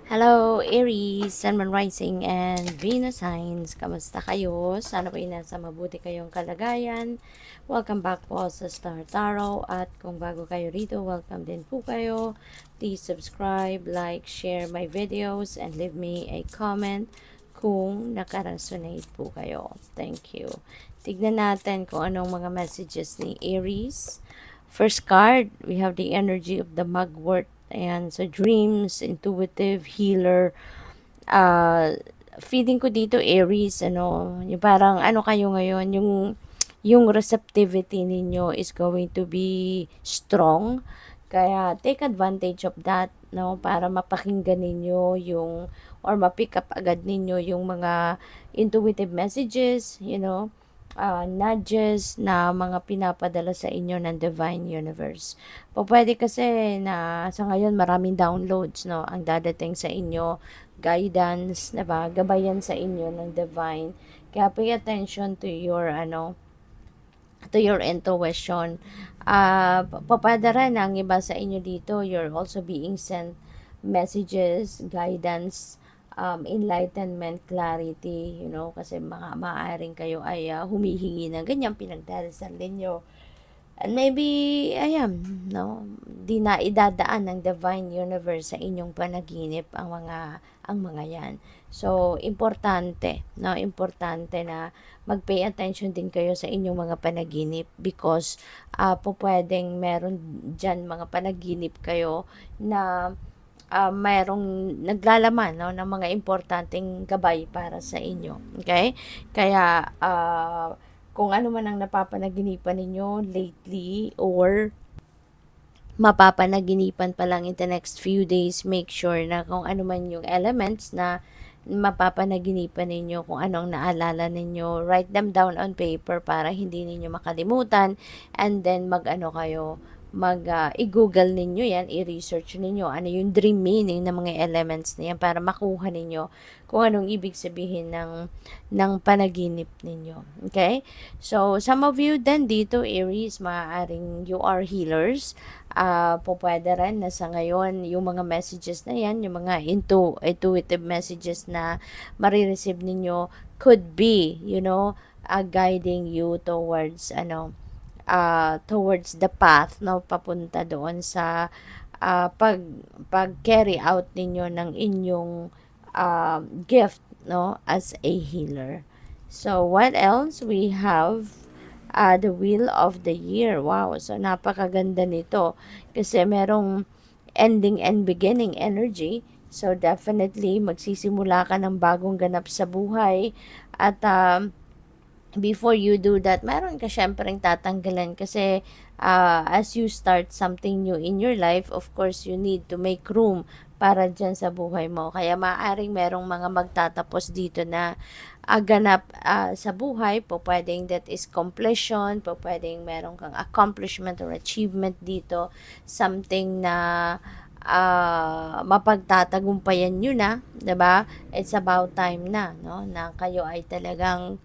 Hello, Aries, Sun, Moon Rising, and Venus Signs. Kamusta kayo? Sana po nasa mabuti kayong kalagayan. Welcome back po sa Star Tarot. At kung bago kayo rito, welcome din po kayo. Please subscribe, like, share my videos, and leave me a comment kung nakaresonate po kayo. Thank you. Tignan natin kung anong mga messages ni Aries. First card, we have the energy of the mugwort. Ayan, so dreams, intuitive, healer. Uh, Feeling ko dito, Aries, yung parang ano kayo ngayon, yung receptivity ninyo is going to be strong. Kaya take advantage of that, no, para mapakinggan ninyo or ma-pick up agad ninyo yung mga intuitive messages, nudges na mga pinapadala sa inyo ng Divine Universe. Pwede kasi na sa ngayon maraming downloads, no, ang dadating sa inyo, guidance, diba? Gabayan sa inyo ng Divine. Kaya pay attention to your intuition. Papada rin ang iba sa inyo dito, you're also being sent messages, guidance, enlightenment, clarity, kasi maaaring kayo ay humihingi ng ganyan, pinagdarasal ninyo. And maybe, ayan, no, di na idadaan ng Divine Universe sa inyong panaginip ang mga yan. So, importante, no, importante na mag-pay attention din kayo sa inyong mga panaginip because pwedeng meron dyan mga panaginip kayo na mayroong naglalaman, no, ng mga importanteng gabay para sa inyo. Okay? Kaya, kung ano man ang napapanaginipan ninyo lately or mapapanaginipan pa lang in the next few days, make sure na kung ano man yung elements na mapapanaginipan ninyo, kung anong naalala ninyo, write them down on paper para hindi ninyo makalimutan, and then i-google ninyo yan, i-research ninyo ano yung dream meaning ng mga elements na yan para makuha ninyo kung anong ibig sabihin ng panaginip ninyo. Okay? So, some of you then dito, Aries, maaaring you are healers. Pwede rin na sa ngayon, yung mga messages na yan, yung mga intuitive messages na marireceive ninyo could be, guiding you towards the path, no, papunta doon sa pag carry out ninyo ng inyong gift, no, as a healer. So what else we have? The Wheel of the Year. Wow, so napakaganda nito kasi merong ending and beginning energy. So definitely magsisimula ka ng bagong ganap sa buhay at before you do that, meron ka syempreng tatanggalan kasi as you start something new in your life, of course, you need to make room para dyan sa buhay mo. Kaya maaaring merong mga magtatapos dito na ganap sa buhay. Pwedeng that is completion, pwedeng meron kang accomplishment or achievement dito. Something na mapagtatagumpayan nyo na, 'di ba? It's about time na, no, na kayo ay talagang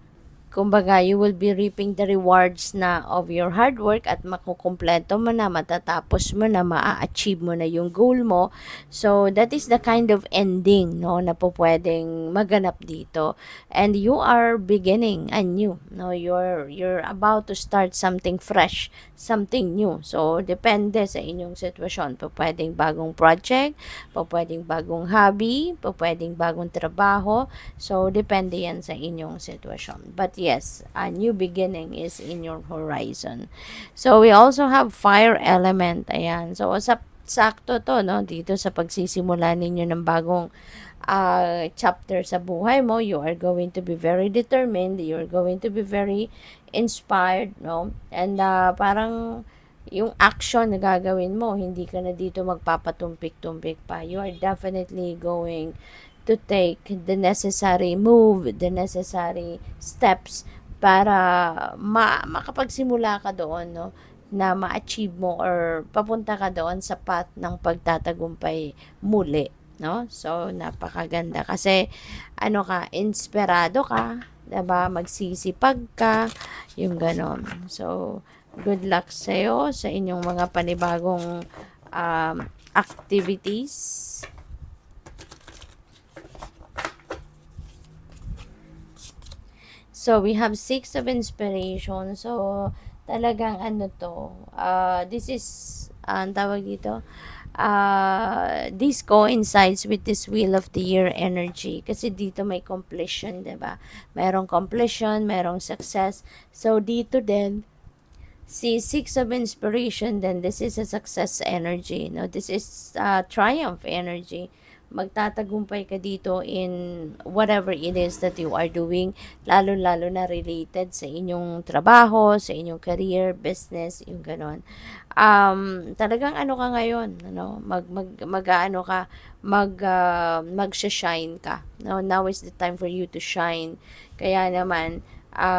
kumbaga, you will be reaping the rewards na of your hard work at makukumpleto mo na, matatapos mo na, maa-achieve mo na yung goal mo. So, that is the kind of ending, no, na po pwedeng maganap dito. And you are beginning anew, no, you're about to start something fresh, something new. So, depende sa inyong sitwasyon. Pwedeng bagong project, pwedeng bagong hobby, pwedeng bagong trabaho. So, depende yan sa inyong sitwasyon. But yes, a new beginning is in your horizon. So, we also have fire element. Ayan. So, sakto to, no? Dito sa pagsisimula ninyo ng bagong chapter sa buhay mo, you are going to be very determined. You are going to be very inspired, no? And parang yung action na gagawin mo, hindi ka na dito magpapatumpik-tumpik pa. You are definitely going to take the necessary move, the necessary steps para makapagsimula ka doon, no, na ma-achieve mo or papunta ka doon sa path ng pagtatagumpay muli, no? So, napakaganda kasi inspirado ka, 'di ba? Magsisipag ka, yung ganon. So, good luck sa'yo sa inyong mga panibagong activities. So, we have Six of Inspiration. So, talagang ano to, this is, ang tawag dito, this coincides with this Wheel of the Year energy. Kasi dito may completion, 'di ba? Merong completion, merong success. So, dito din, si Six of Inspiration, then this is a success energy. No? This is triumph energy. Magtatagumpay ka dito in whatever it is that you are doing, lalo-lalo na related sa inyong trabaho, sa inyong career, business, yung ganon. Talagang ano ka ngayon, ano, mag-ano ka, mag-shine ka. No? Now is the time for you to shine. Kaya naman,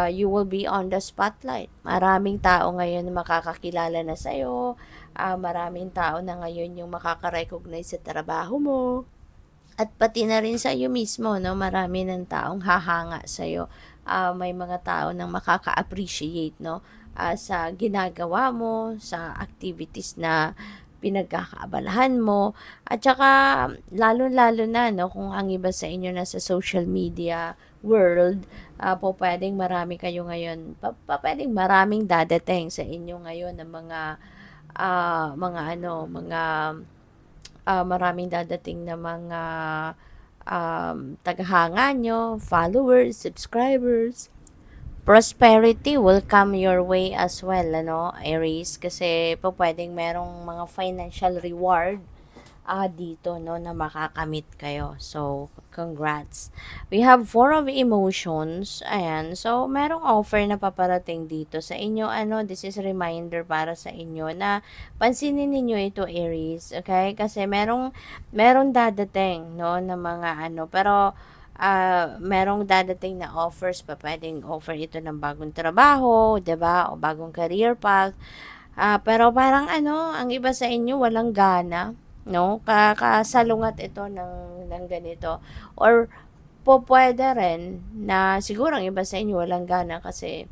you will be on the spotlight. Maraming tao ngayon na makakakilala na sa'yo. Maraming tao na ngayon yung makaka-recognize sa trabaho mo. At pati na rin sa iyo mismo, no? Marami ng taong hahanga sa iyo. May mga tao nang makaka-appreciate, no? Sa ginagawa mo, sa activities na pinagkakaabalahan mo. At saka, lalo-lalo na, no? Kung ang iba sa inyo na sa social media world, po pwedeng marami kayo ngayon, pwedeng maraming dadating sa inyo ngayon ng maraming dadating na mga tagahanga nyo, followers, subscribers. Prosperity will come your way as well, ano, Aries, kasi po pwedeng merong mga financial reward dito, no, na makakamit kayo. So, congrats. We have Four of Emotions. Ayan. So, merong offer na paparating dito sa inyo. Ano, this is a reminder para sa inyo na pansinin ninyo ito, Aries. Okay? Kasi merong dadating, no, na mga ano. Pero, merong dadating na offers pa. Pwedeng offer ito ng bagong trabaho, 'di ba? O bagong career path. Pero parang ano, ang iba sa inyo walang gana, no? Kasalungat ito ng ganito. Or pwede rin na siguro ang iba sa inyo walang gana kasi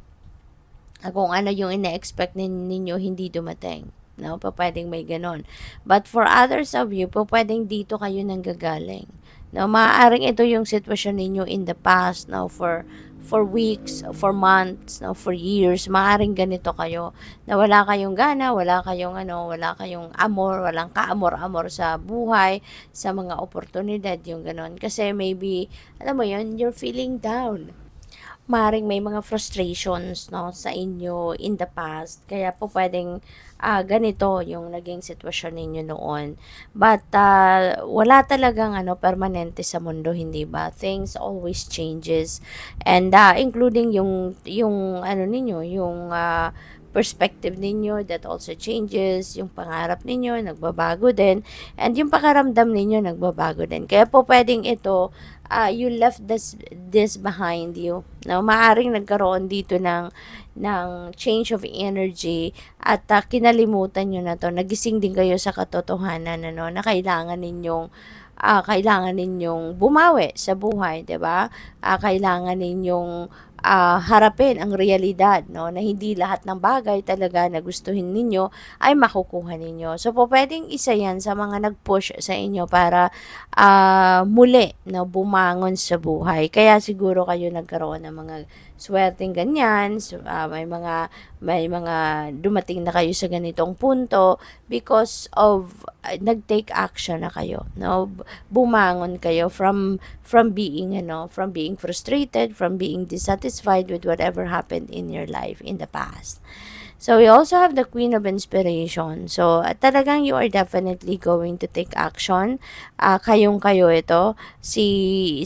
kung ano yung ina-expect ninyo hindi dumating. No? Pwedeng may ganon. But for others of you, pwedeng dito kayo nanggagaling. No, maaaring ito yung sitwasyon ninyo in the past, no, for weeks, for months, no, for years. Maaaring ganito kayo na wala kayong gana, wala kayong amor, walang kaamor-amor sa buhay, sa mga oportunidad, yung ganon. Kasi maybe, alam mo yun, you're feeling down. Maring may mga frustrations, no, sa inyo in the past. Kaya po pwedeng ganito yung naging sitwasyon ninyo noon. But wala talagang ano permanente sa mundo, hindi ba? Things always changes, and including yung ano ninyo, yung perspective ninyo that also changes, yung pangarap ninyo nagbabago din, and yung pakaramdam ninyo nagbabago din. Kaya po pwedeng ito, you left this behind you. Now, maaring nagkaroon dito ng change of energy at kinalimutan nyo na to. Nagising din kayo sa katotohanan, ano, na kailangan ninyong bumawi sa buhay, 'di ba? Kailangan ninyong harapin ang realidad, no, na hindi lahat ng bagay talaga na gustuhin ninyo ay makukuha ninyo. So, pwedeng isa yan sa mga nag-push sa inyo para muli na bumangon sa buhay. Kaya siguro kayo nagkaroon ng mga swerteng ganyan, so, may mga dumating na kayo sa ganitong punto because of nag-take action na kayo, no? Bumangon kayo from being frustrated, from being dissatisfied with whatever happened in your life in the past. So, we also have the Queen of Inspiration. So, talagang you are definitely going to take action. Kayong-kayo ito. Si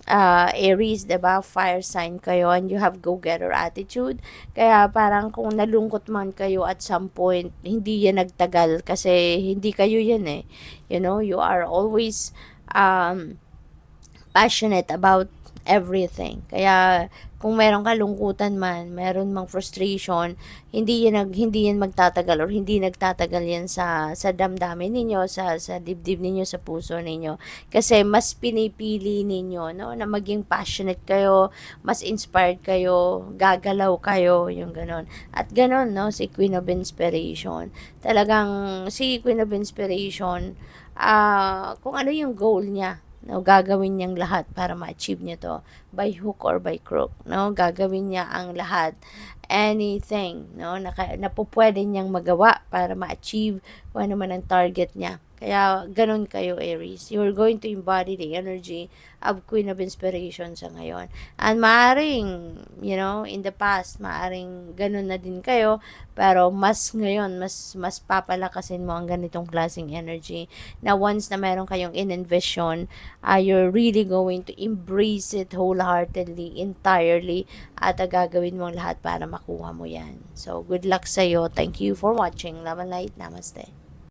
Aries, 'di ba? Fire sign kayo and you have go-getter attitude. Kaya parang kung nalungkot man kayo at some point, hindi yan nagtagal kasi hindi kayo yan eh. You know, you are always passionate about everything. Kaya kung merong kalungkutan man, meron mang frustration, hindi yan magtatagal or hindi nagtatagal yan sa damdamin ninyo, sa dibdib ninyo, sa puso ninyo. Kasi mas pinipili ninyo, no, na maging passionate kayo, mas inspired kayo, gagalaw kayo, yung ganon. At ganon, no, si Queen of Inspiration. Talagang si Queen of Inspiration, kung ano yung goal niya, no, gagawin niyang lahat para ma-achieve niya to by hook or by crook, no, gagawin niya ang lahat, anything, no, na po pwede niyang magawa para ma-achieve kung ano man ang target niya. Kaya ganun kayo, Aries. You're going to embody the energy of Queen of Inspiration sa ngayon. And maaring, in the past, maaring ganun na din kayo, pero mas ngayon, mas papalakasin mo ang ganitong klaseng energy na once na meron kayong in-envision, you're really going to embrace it wholeheartedly, entirely, at gagawin mo lahat para makuha mo yan. So, good luck sa'yo. Thank you for watching. Love and light. Namaste.